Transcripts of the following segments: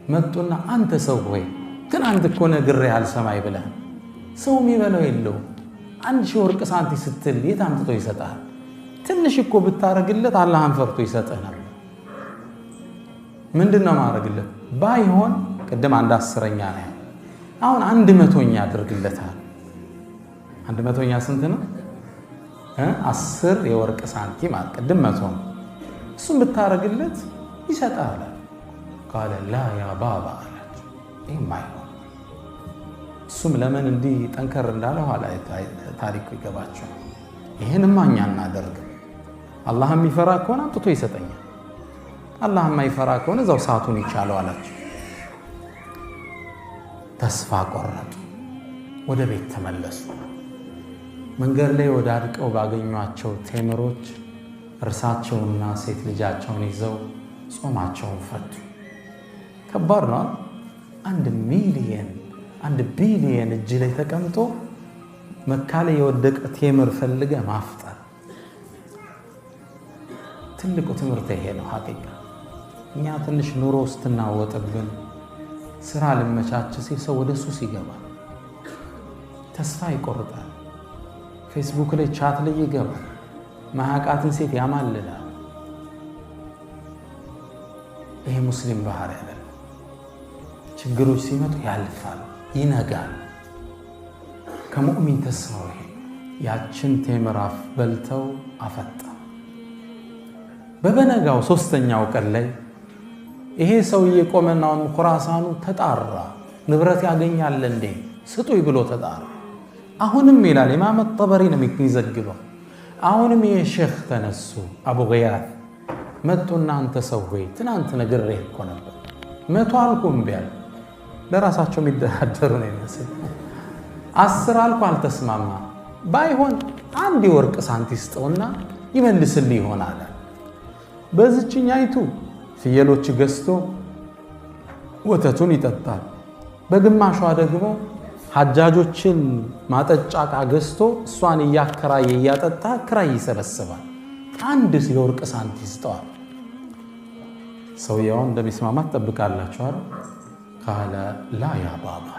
መጡና አንተ ሰው ሆይ ትናንት እኮ ነግሬህ አልሰማይ ብለህ ሰው የሚበለው የለው 1000 ወርቅ ሳንቲ ስትል የት አምጥቶ ይሰጣል? ትንሽ እኮ ብታረግለት አላህን ፈርቶ ይሰጥህ ነበር። ምንድነው ማረግለት? ባይሆን ቀደም 1/10ኛ ነው አሁን 100ኛ አድርግለታል። 100ኛ ስንት ነው? 10 የወርቅ ሳንቲም ቀደም 100 ነው። እሱም ብታረግለት ይሰጣል። قال لا يا بابا አላቸው። ይማይሆን እሱም ለምን እንዲህ ጠንከር እንዳለ ኋላ ታሪኩ ይገባቸው። ይሄንማ እኛ እናደርግ። አላህ የሚፈራ ከሆነ አጥቶ ይሰጠኛል። አላህ የማይፈራ ከሆነ እዛው ሰዓቱን ይቻለው አላቸው። ተስፋ ቆረጡ። ወደ ቤት ተመለሱ። መንገድ ላይ ወዳድቀው ባገኟቸው ቴምሮች እርሳቸውና ሴት ልጃቸውን ይዘው ጾማቸውን ፈቱ። ከባድ ነው። 1 ቢሊየን እጅ ላይ ተቀምጦ መካ ላይ የወደቀ ቴምር ፈልገ ማፍጠር ትልቁ ትምህርት ይሄ ነው። ሐቂቃ እኛ ትንሽ ኑሮ ስትናወጥብን ስራ ልመቻች ሲል ሰው ወደ ሱስ ይገባል፣ ተስፋ ይቆርጣል፣ ፌስቡክ ላይ ቻት ላይ ይገባል፣ ማያቃትን ሴት ያማልላል። ይሄ ሙስሊም ባህሪ አይደለም። ችግሮች ሲመጡ ያልፋል፣ ይነጋል። ከሙእሚን ተስፋው ይሄ ያችን ቴምር በልተው አፈጣ። በበነጋው 3ኛው ቀን ላይ ይሄ ሰውዬ ቆመናውን ኹራሳኑ ተጣራ። ንብረት ያገኛል እንዴ ስጡይ ብሎ ተጣራ። አሁንም ይላል ኢማም ጠበሪ ነው የሚዘግበው። አሁንም የሼኽ ተነሱ አቡ ገያት መጡና አንተ ሰው ሆይ ትናንት ነግሬህ እኮ ነበር 100 አልኩም ቢያል ለራሳቸው የሚደራደሩ ነው የሚመስል 10 አልኩ አልተስማማ ባይሆን 1 የወርቅ ሳንቲ ስጠውና ይመልስልህ ይሆናል። በዚህኛይቱ ፍየሎች ገዝቶ ወተቱን ይጠጣል። በግማሿ ደግሞ ሐጃጆችን ማጠጫ ዕቃ ገዝቶ እሷን እያከራየ እያጠጣ ክራይ ይሰበስባል። 1 የወርቅ ሳንቲ ስጠዋል። ሰውየው እንደሚስማማ ትጠብቃላችሁ አይደል? قال لا يا بابا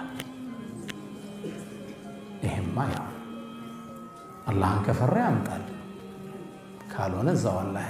ይሄማ ያው አላህን ከፈራ ያምጣል ካልሆነ እዛው አላህ